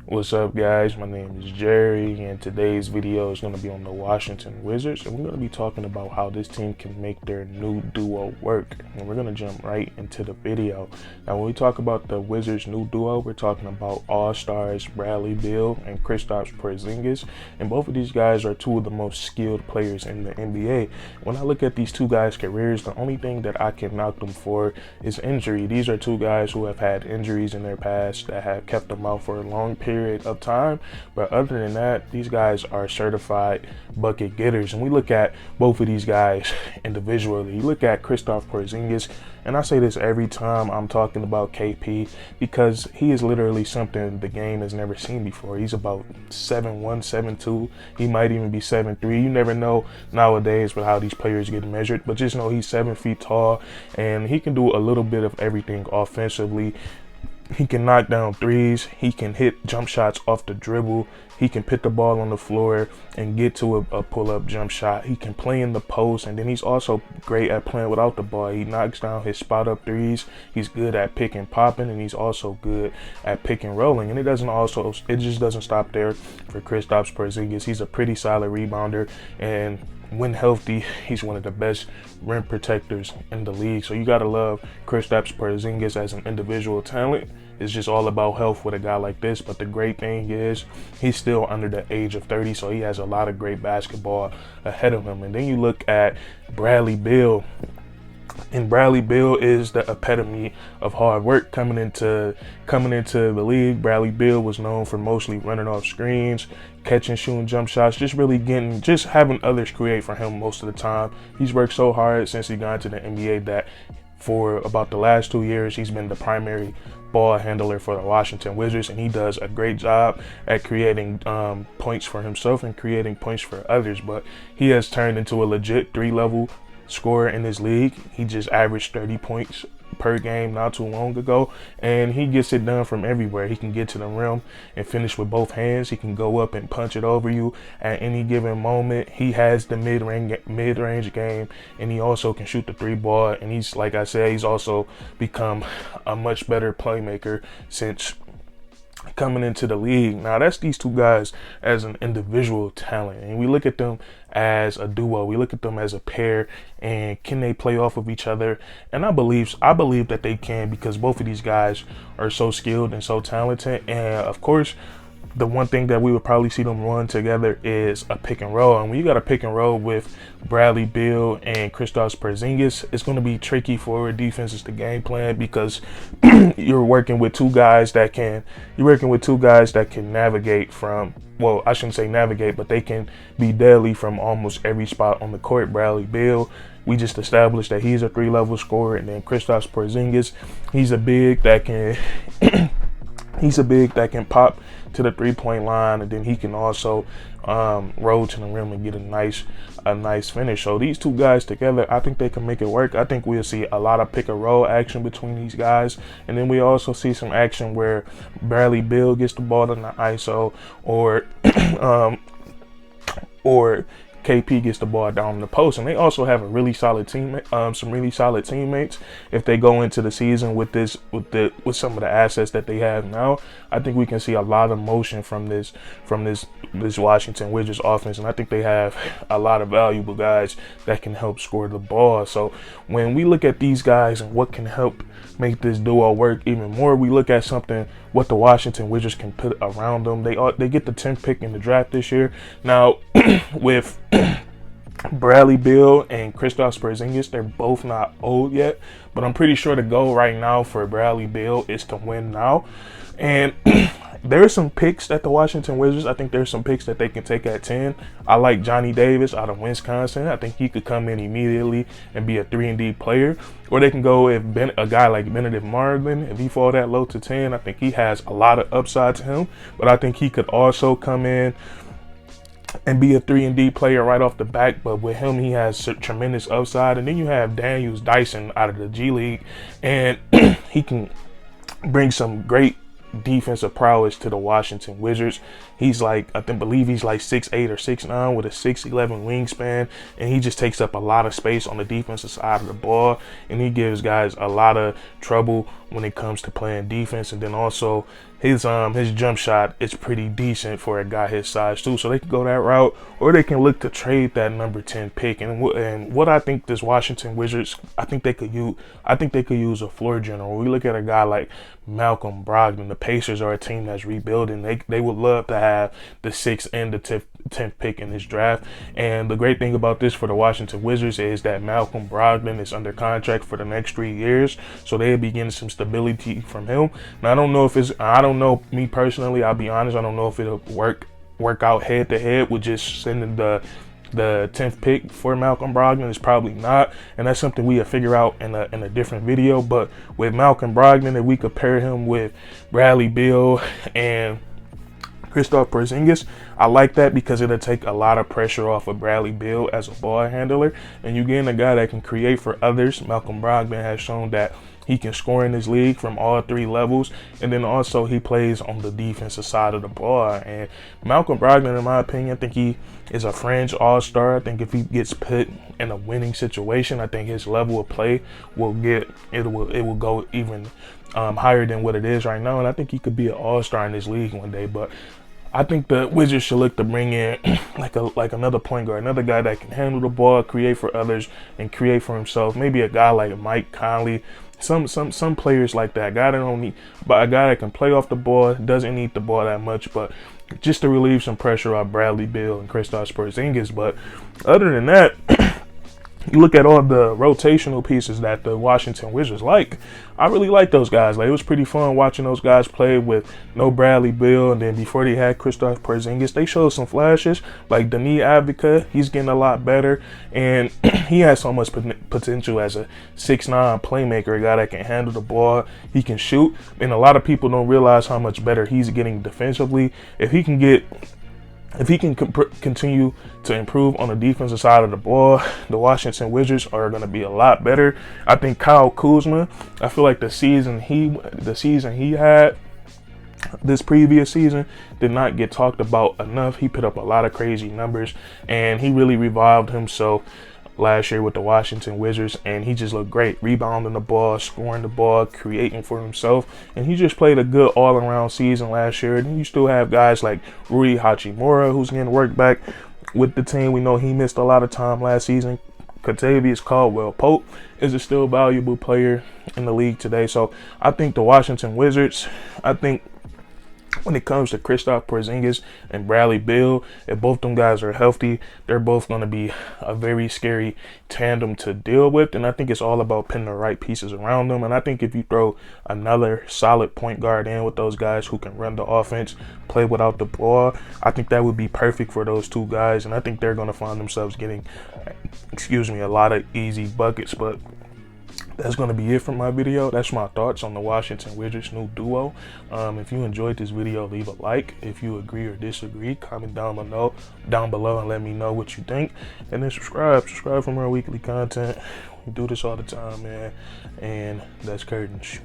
What's up, guys? My name is Jerry, and today's video is going to be on the Washington Wizards, and we're going to be talking about how this team can make their new duo work. And we're going to jump right into the video. Now, when we talk about the Wizards' new duo, we're talking about All-Stars Bradley Beal and Kristaps Porzingis, and both of these guys are two of the most skilled players in the NBA. When I look at these two guys' careers, the only thing that I can knock them for is injury. These are two guys who have had injuries in their past that have kept them out for a long period of time, but other than that, these guys are certified bucket getters. And we look at both of these guys individually. You look at Kristaps Porzingis, and I say this every time I'm talking about KP because he is literally something the game has never seen before. He's about 7'1", 7'2". He might even be 7'3". You never know nowadays with how these players get measured, but just know he's 7 feet tall, and he can do a little bit of everything offensively. He can knock down threes. He can hit jump shots off the dribble. He can put the ball on the floor and get to a pull-up jump shot. He can play in the post, and then he's also great at playing without the ball. He knocks down his spot-up threes. He's good at pick and popping, and he's also good at pick and rolling. And it just doesn't stop there for Kristaps Porzingis. He's a pretty solid rebounder, and when healthy, he's one of the best rim protectors in the league. So you gotta love Kristaps Porzingis as an individual talent. It's just all about health with a guy like this. But the great thing is he's still under the age of 30, so he has a lot of great basketball ahead of him. And then you look at Bradley Beal. And Bradley Beal is the epitome of hard work coming into the league. Bradley Beal was known for mostly running off screens, catching, shooting jump shots, just having others create for him most of the time. He's worked so hard since he got into the NBA that for about the last 2 years, he's been the primary ball handler for the Washington Wizards, and he does a great job at creating points for himself and creating points for others. But he has turned into a legit 3-level scorer in this league. He just averaged 30 points per game not too long ago, and he gets it done from everywhere. He can get to the rim and finish with both hands. He can go up and punch it over you at any given moment. He has the mid-range game, and he also can shoot the 3-ball. And he's, like I said, he's also become a much better playmaker since coming into the league. Now, that's these two guys as an individual talent, and we look at them as a duo. We look at them as a pair, and can they play off of each other? And I believe that they can, because both of these guys are so skilled and so talented. And of course, the one thing that we would probably see them run together is a pick and roll. And when you got a pick and roll with Bradley Beal and Kristaps Porzingis, it's going to be tricky for defenses to game plan, because you're working with two guys that can navigate from, well, I shouldn't say navigate, but they can be deadly from almost every spot on the court. Bradley Beal, we just established that he's a 3-level scorer, and then Kristaps Porzingis, he's a big that can pop to the 3-point line, and then he can also roll to the rim and get a nice finish. So these two guys together, I think they can make it work. I think we'll see a lot of pick and roll action between these guys, and then we also see some action where Bradley Beal gets the ball in the ISO, or KP gets the ball down in the post. And they also have a really solid team, some really solid teammates. If they go into the season with some of the assets that they have now, I think we can see a lot of motion from this Washington Wizards offense. And I think they have a lot of valuable guys that can help score the ball. So when we look at these guys and what can help make this duo work even more, we look at what the Washington Wizards can put around them. They get the 10th pick in the draft this year. Now, with Bradley Beal and Kristaps Porzingis, they're both not old yet, but I'm pretty sure the goal right now for Bradley Beal is to win now. And there's some picks at the Washington Wizards. I think there's some picks that they can take at 10. I like Johnny Davis out of Wisconsin. I think he could come in immediately and be a 3-and-D player. Or they can go with a guy like Benedict Marlin. If he fall that low to 10, I think he has a lot of upside to him. But I think he could also come in and be a 3-and-D player right off the back. But with him, he has tremendous upside. And then you have Daniels Dyson out of the G League, and he can bring some great defensive prowess to the Washington Wizards. He's like, believe he's like 6'8" or 6'9" with a 6'11" wingspan, and he just takes up a lot of space on the defensive side of the ball, and he gives guys a lot of trouble when it comes to playing defense, and then also his jump shot is pretty decent for a guy his size too. So they can go that route, or they can look to trade that number 10 pick. And what I think this Washington Wizards, I think they could use a floor general. When we look at a guy like Malcolm Brogdon, the Pacers are a team that's rebuilding. They would love to have the 6th and the 10th pick in this draft. And the great thing about this for the Washington Wizards is that Malcolm Brogdon is under contract for the next 3 years, so they'll be getting some stability from him. Now, I don't know, me personally, I'll be honest, I don't know if it'll work out head to head with just sending the 10th pick for Malcolm Brogdon. Is probably not, and that's something we'll figure out in a different video. But with Malcolm Brogdon, if we compare him with Bradley Beal and Kristaps Porzingis, I like that because it'll take a lot of pressure off of Bradley Beal as a ball handler, and you're getting a guy that can create for others. Malcolm Brogdon has shown that he can score in this league from all 3 levels, and then also he plays on the defensive side of the ball. And Malcolm Brogdon, in my opinion, I think he is a fringe all-star. I think if he gets put in a winning situation, I think his level of play will go even higher than what it is right now, and I think he could be an all-star in this league one day. But I think the Wizards should look to bring in like another point guard, another guy that can handle the ball, create for others, and create for himself. Maybe a guy like Mike Conley, some players like that. A guy that can play off the ball, doesn't need the ball that much, but just to relieve some pressure off Bradley Beal and Kristaps Porzingis. But other than that, you look at all the rotational pieces that the Washington Wizards like. I really like those guys. Like, it was pretty fun watching those guys play with no Bradley Beal, and then before they had Kristaps Porzingis, they showed some flashes. Like Denis Advocaat, he's getting a lot better, and he has so much potential as a 6'9" playmaker, a guy that can handle the ball, he can shoot, and a lot of people don't realize how much better he's getting defensively. If he can continue to improve on the defensive side of the ball, the Washington Wizards are going to be a lot better. I think Kyle Kuzma, I feel like the season he had this previous season did not get talked about enough. He put up a lot of crazy numbers, and he really revived himself last year with the Washington Wizards, and he just looked great, rebounding the ball, scoring the ball, creating for himself, and he just played a good all-around season last year. And you still have guys like Rui Hachimura, who's getting work back with the team. We know he missed a lot of time last season. Kentavious Caldwell-Pope is a still valuable player in the league today. So I think the Washington Wizards, when it comes to Kristaps Porzingis and Bradley Beal, if both them guys are healthy, they're both going to be a very scary tandem to deal with. And I think it's all about putting the right pieces around them. And I think if you throw another solid point guard in with those guys who can run the offense, play without the ball, I think that would be perfect for those two guys. And I think they're going to find themselves getting, a lot of easy buckets. But that's going to be it from my video. That's my thoughts on the Washington Wizards new duo. If you enjoyed this video, leave a like. If you agree or disagree, comment down below and let me know what you think. And then subscribe for more weekly content. We do this all the time, man. And that's curtains.